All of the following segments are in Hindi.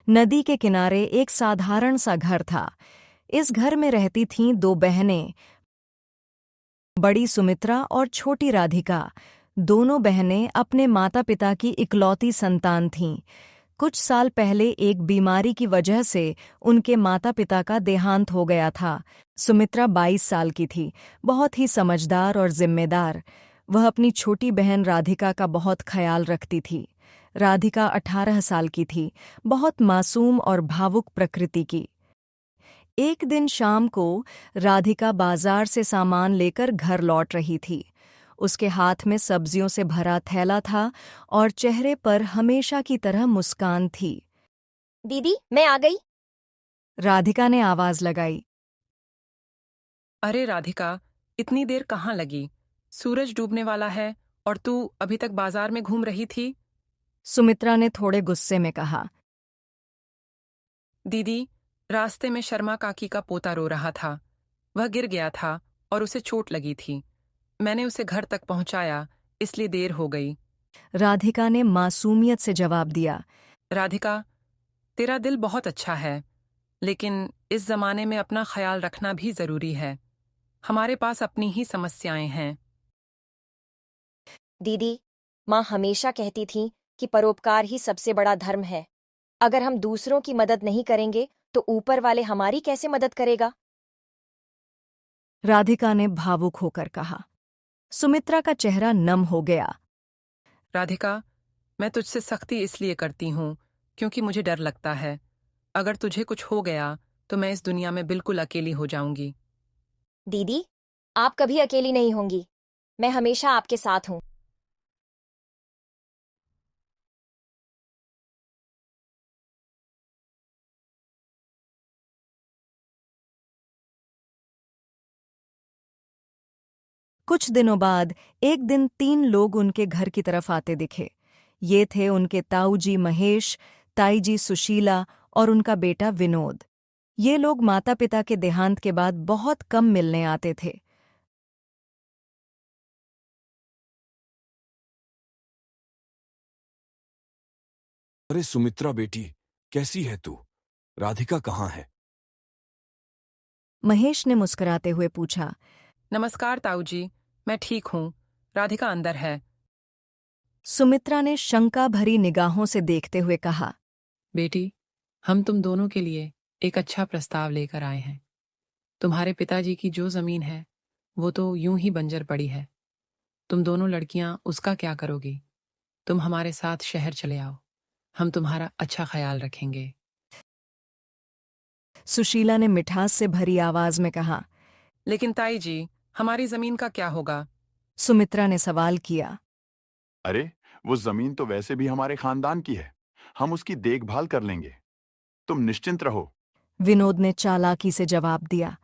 नदी के किनारे एक साधारण सा घर था। इस घर में रहती थीं दो बहनें, बड़ी सुमित्रा और छोटी राधिका। दोनों बहनें अपने माता पिता की इकलौती संतान थीं। कुछ साल पहले एक बीमारी की वजह से उनके माता पिता का देहांत हो गया था। सुमित्रा 22 साल की थी, बहुत ही समझदार और जिम्मेदार। वह अपनी छोटी बहन राधिका का बहुत ख्याल रखती थी। राधिका 18 साल की थी, बहुत मासूम और भावुक प्रकृति की। एक दिन शाम को राधिका बाजार से सामान लेकर घर लौट रही थी। उसके हाथ में सब्जियों से भरा थैला था और चेहरे पर हमेशा की तरह मुस्कान थी। दीदी, मैं आ गई। राधिका ने आवाज लगाई। अरे राधिका, इतनी देर कहाँ लगी? सूरज डूबने वाला है और तू अभी तक बाजार में घूम रही थी। सुमित्रा ने थोड़े गुस्से में कहा। दीदी, रास्ते में शर्मा काकी का पोता रो रहा था। वह गिर गया था और उसे चोट लगी थी। मैंने उसे घर तक पहुंचाया, इसलिए देर हो गई। राधिका ने मासूमियत से जवाब दिया। राधिका, तेरा दिल बहुत अच्छा है, लेकिन इस जमाने में अपना ख्याल रखना भी जरूरी है। हमारे पास अपनी ही समस्याएं हैं। दीदी, माँ हमेशा कहती थी कि परोपकार ही सबसे बड़ा धर्म है। अगर हम दूसरों की मदद नहीं करेंगे तो ऊपर वाले हमारी कैसे मदद करेगा? राधिका ने भावुक होकर कहा। सुमित्रा का चेहरा नम हो गया। राधिका, मैं तुझसे सख्ती इसलिए करती हूँ क्योंकि मुझे डर लगता है। अगर तुझे कुछ हो गया तो मैं इस दुनिया में बिल्कुल अकेली हो जाऊंगी। दीदी, आप कभी अकेली नहीं होंगी। मैं हमेशा आपके साथ हूँ। कुछ दिनों बाद एक दिन 3 लोग उनके घर की तरफ आते दिखे। ये थे उनके ताऊजी महेश, ताईजी सुशीला और उनका बेटा विनोद। ये लोग माता पिता के देहांत के बाद बहुत कम मिलने आते थे। अरे सुमित्रा बेटी, कैसी है तू? राधिका कहाँ है? महेश ने मुस्कुराते हुए पूछा। नमस्कार ताऊ जी, मैं ठीक हूँ। राधिका अंदर है। सुमित्रा ने शंका भरी निगाहों से देखते हुए कहा। बेटी, हम तुम दोनों के लिए एक अच्छा प्रस्ताव लेकर आए हैं। तुम्हारे पिताजी की जो जमीन है वो तो यूं ही बंजर पड़ी है। तुम दोनों लड़कियां उसका क्या करोगी? तुम हमारे साथ शहर चले आओ, हम तुम्हारा अच्छा ख्याल रखेंगे। सुशीला ने मिठास से भरी आवाज में कहा। लेकिन ताई जी, हमारी जमीन का क्या होगा? सुमित्रा ने सवाल किया। अरे, वो जमीन तो वैसे भी हमारे खानदान की है। हम उसकी देखभाल कर लेंगे। तुम निश्चिंत रहो। विनोद ने चालाकी से जवाब दिया।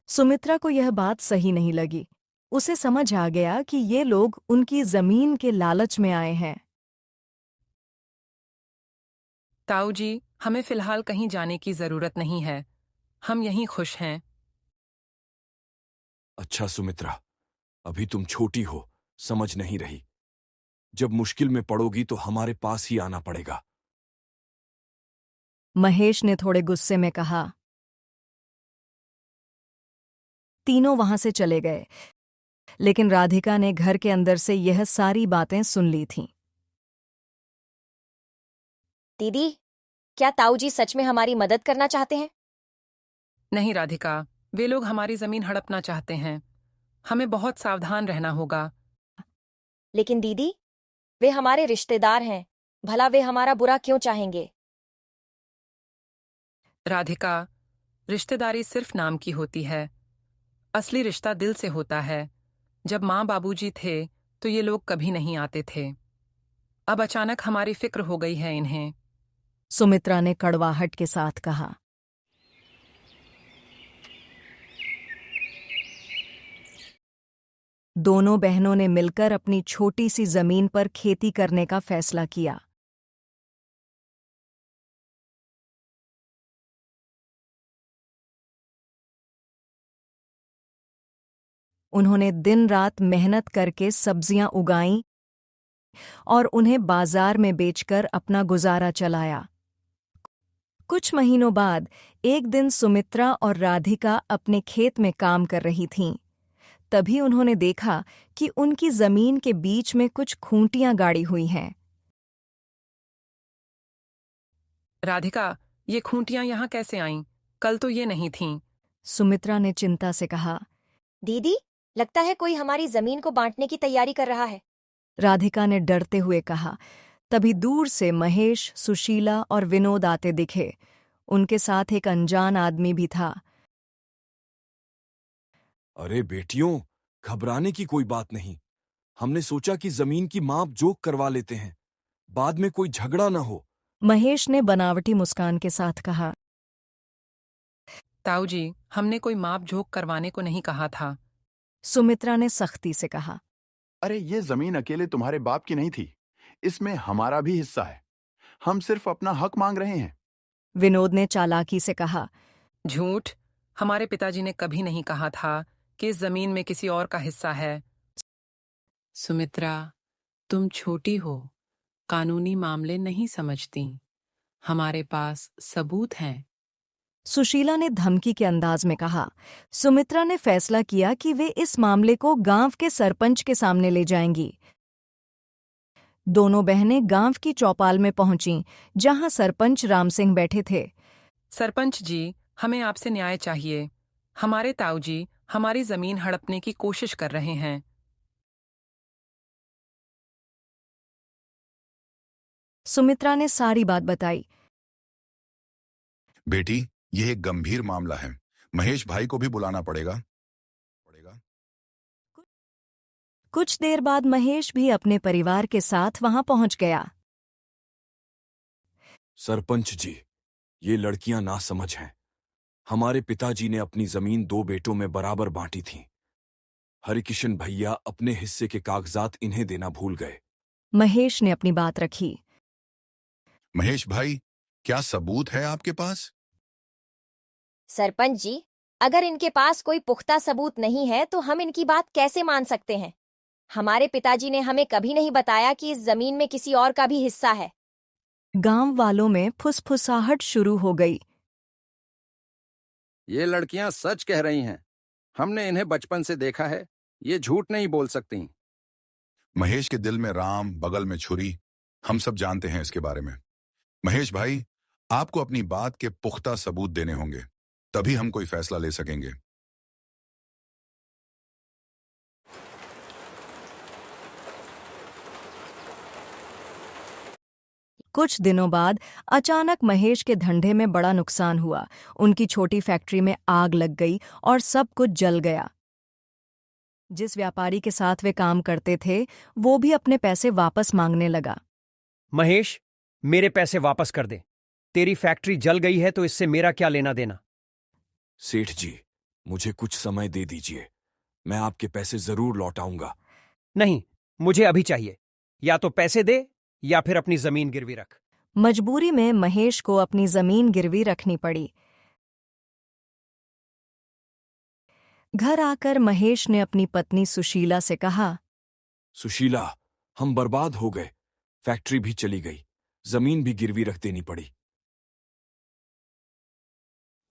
सुमित्रा को यह बात सही नहीं लगी। उसे समझ आ गया कि ये लोग उनकी जमीन के लालच में आए हैं। ताऊ जी, हमें फिलहाल कहीं जाने की जरूरत नहीं है। हम यहीं खुश हैं। अच्छा सुमित्रा, अभी तुम छोटी हो, समझ नहीं रही। जब मुश्किल में पड़ोगी तो हमारे पास ही आना पड़ेगा। महेश ने थोड़े गुस्से में कहा। तीनों वहां से चले गए, लेकिन राधिका ने घर के अंदर से यह सारी बातें सुन ली थीं। दीदी, क्या ताऊ जी सच में हमारी मदद करना चाहते हैं? नहीं राधिका, वे लोग हमारी जमीन हड़पना चाहते हैं। हमें बहुत सावधान रहना होगा। लेकिन दीदी, वे हमारे रिश्तेदार हैं। भला वे हमारा बुरा क्यों चाहेंगे? राधिका, रिश्तेदारी सिर्फ नाम की होती है। असली रिश्ता दिल से होता है। जब माँ बाबूजी थे तो ये लोग कभी नहीं आते थे। अब अचानक हमारी फिक्र हो गई है इन्हें। सुमित्रा ने कड़वाहट के साथ कहा। दोनों बहनों ने मिलकर अपनी छोटी सी जमीन पर खेती करने का फैसला किया। उन्होंने दिन रात मेहनत करके सब्जियां उगाईं और उन्हें बाजार में बेचकर अपना गुजारा चलाया। कुछ महीनों बाद एक दिन सुमित्रा और राधिका अपने खेत में काम कर रही थीं। तभी उन्होंने देखा कि उनकी जमीन के बीच में कुछ खूंटियां गाड़ी हुई हैं। राधिका, ये खूंटियां यहाँ कैसे आईं? कल तो ये नहीं थीं। सुमित्रा ने चिंता से कहा। दीदी, लगता है कोई हमारी जमीन को बांटने की तैयारी कर रहा है। राधिका ने डरते हुए कहा। तभी दूर से महेश, सुशीला और विनोद आते दिखे। उनके साथ एक अनजान आदमी भी था। अरे बेटियों, घबराने की कोई बात नहीं। हमने सोचा कि जमीन की माप जोख करवा लेते हैं, बाद में कोई झगड़ा ना हो। महेश ने बनावटी मुस्कान के साथ कहा। ताऊ जी, हमने कोई माप झोंक करवाने को नहीं कहा था। सुमित्रा ने सख्ती से कहा। अरे ये जमीन अकेले तुम्हारे बाप की नहीं थी, इसमें हमारा भी हिस्सा है। हम सिर्फ अपना हक मांग रहे हैं। विनोद ने चालाकी से कहा। झूठ। हमारे पिताजी ने कभी नहीं कहा था कि इस जमीन में किसी और का हिस्सा है। सुमित्रा, तुम छोटी हो, कानूनी मामले नहीं समझती। हमारे पास सबूत हैं। सुशीला ने धमकी के अंदाज में कहा। सुमित्रा ने फैसला किया कि वे इस मामले को गांव के सरपंच के सामने ले जाएंगी। दोनों बहनें गांव की चौपाल में पहुंचीं, जहां सरपंच राम सिंह बैठे थे। सरपंच जी, हमें आपसे न्याय चाहिए। हमारे ताऊ जी हमारी जमीन हड़पने की कोशिश कर रहे हैं। सुमित्रा ने सारी बात बताई। बेटी, यह एक गंभीर मामला है। महेश भाई को भी बुलाना पड़ेगा। कुछ देर बाद महेश भी अपने परिवार के साथ वहां पहुंच गया। सरपंच जी, ये लड़कियां नासमझ हैं। हमारे पिताजी ने अपनी जमीन 2 बेटों में बराबर बांटी थी। हरिकिशन भैया अपने हिस्से के कागजात इन्हें देना भूल गए। महेश ने अपनी बात रखी। महेश भाई, क्या सबूत है आपके पास? सरपंच जी, अगर इनके पास कोई पुख्ता सबूत नहीं है तो हम इनकी बात कैसे मान सकते हैं? हमारे पिताजी ने हमें कभी नहीं बताया कि इस जमीन में किसी और का भी हिस्सा है। गांव वालों में फुसफुसाहट शुरू हो गई। ये लड़कियां सच कह रही हैं। हमने इन्हें बचपन से देखा है। ये झूठ नहीं बोल सकती। महेश के दिल में राम, बगल में छुरी। हम सब जानते हैं इसके बारे में। महेश भाई, आपको अपनी बात के पुख्ता सबूत देने होंगे, तभी हम कोई फैसला ले सकेंगे। कुछ दिनों बाद अचानक महेश के धंधे में बड़ा नुकसान हुआ। उनकी छोटी फैक्ट्री में आग लग गई और सब कुछ जल गया। जिस व्यापारी के साथ वे काम करते थे, वो भी अपने पैसे वापस मांगने लगा। महेश, मेरे पैसे वापस कर दे। तेरी फैक्ट्री जल गई है तो इससे मेरा क्या लेना देना। सेठ जी, मुझे कुछ समय दे दीजिए। मैं आपके पैसे जरूर लौटाऊंगा। नहीं, मुझे अभी चाहिए। या तो पैसे दे या फिर अपनी जमीन गिरवी रख। मजबूरी में महेश को अपनी जमीन गिरवी रखनी पड़ी। घर आकर महेश ने अपनी पत्नी सुशीला से कहा। सुशीला, हम बर्बाद हो गए। फैक्ट्री भी चली गई, जमीन भी गिरवी रख देनी पड़ी।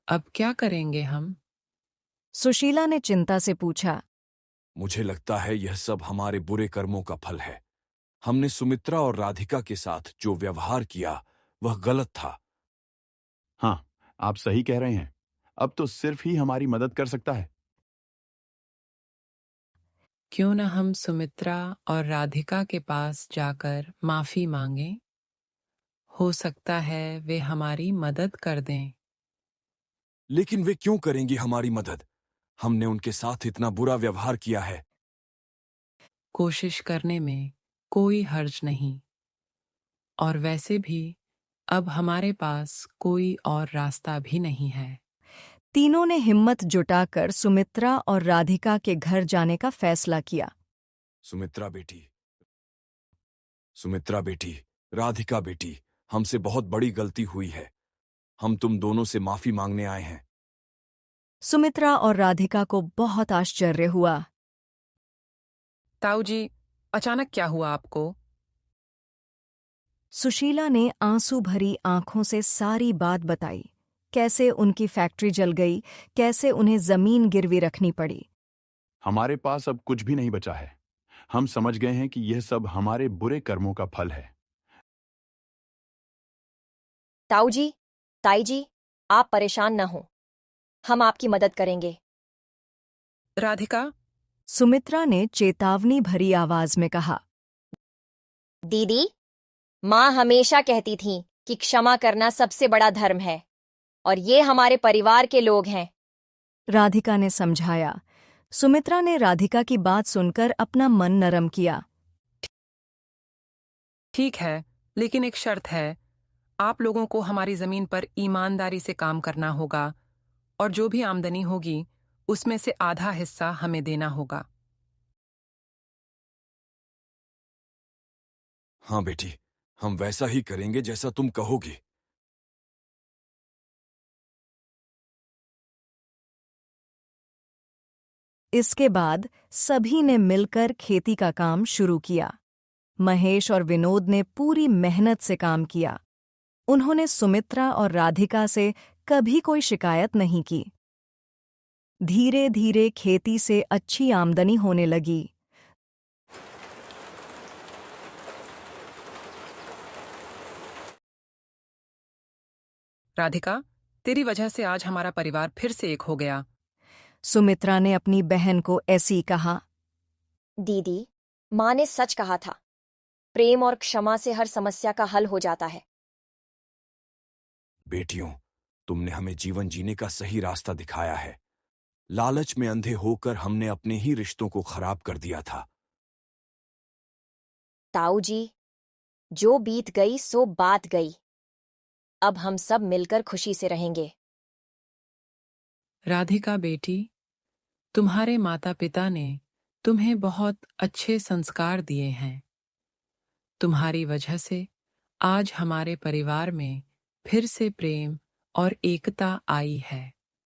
अब क्या करेंगे हम? सुशीला ने चिंता से पूछा। मुझे लगता है यह सब हमारे बुरे कर्मों का फल है। हमने सुमित्रा और राधिका के साथ जो व्यवहार किया वह गलत था। हाँ, आप सही कह रहे हैं। अब तो सिर्फ ही हमारी मदद कर सकता है। क्यों न हम सुमित्रा और राधिका के पास जाकर माफी मांगें? हो सकता है वे हमारी मदद कर दें। लेकिन वे क्यों करेंगी हमारी मदद? हमने उनके साथ इतना बुरा व्यवहार किया है। कोशिश करने में कोई हर्ज नहीं। और वैसे भी अब हमारे पास कोई और रास्ता भी नहीं है। तीनों ने हिम्मत जुटाकर सुमित्रा और राधिका के घर जाने का फैसला किया। सुमित्रा बेटी, सुमित्रा बेटी, राधिका बेटी, हमसे बहुत बड़ी गलती हुई है। हम तुम दोनों से माफी मांगने आए हैं। सुमित्रा और राधिका को बहुत आश्चर्य हुआ। ताऊ जी, अचानक क्या हुआ आपको? सुशीला ने आंसू भरी आंखों से सारी बात बताई, कैसे उनकी फैक्ट्री जल गई, कैसे उन्हें जमीन गिरवी रखनी पड़ी। हमारे पास अब कुछ भी नहीं बचा है। हम समझ गए हैं कि यह सब हमारे बुरे कर्मों का फल है। ताऊ जी, ताई जी, आप परेशान न हो, हम आपकी मदद करेंगे। राधिका, सुमित्रा ने चेतावनी भरी आवाज में कहा। दीदी, माँ हमेशा कहती थी कि क्षमा करना सबसे बड़ा धर्म है, और ये हमारे परिवार के लोग हैं। राधिका ने समझाया। सुमित्रा ने राधिका की बात सुनकर अपना मन नरम किया। ठीक है, लेकिन एक शर्त है। आप लोगों को हमारी जमीन पर ईमानदारी से काम करना होगा, और जो भी आमदनी होगी उसमें से आधा हिस्सा हमें देना होगा। हाँ बेटी, हम वैसा ही करेंगे जैसा तुम कहोगी। इसके बाद सभी ने मिलकर खेती का काम शुरू किया। महेश और विनोद ने पूरी मेहनत से काम किया। उन्होंने सुमित्रा और राधिका से कभी कोई शिकायत नहीं की। धीरे धीरे खेती से अच्छी आमदनी होने लगी। राधिका, तेरी वजह से आज हमारा परिवार फिर से एक हो गया। सुमित्रा ने अपनी बहन को ऐसी कहा। दीदी, माँ ने सच कहा था, प्रेम और क्षमा से हर समस्या का हल हो जाता है। बेटियों, तुमने हमें जीवन जीने का सही रास्ता दिखाया है। लालच में अंधे होकर हमने अपने ही रिश्तों को खराब कर दिया था। ताऊ जी, जो बीत गई सो बात गई। अब हम सब मिलकर खुशी से रहेंगे। राधिका बेटी, तुम्हारे माता पिता ने तुम्हें बहुत अच्छे संस्कार दिए हैं। तुम्हारी वजह से आज हमारे परिवार में फिर से प्रेम और एकता आई है।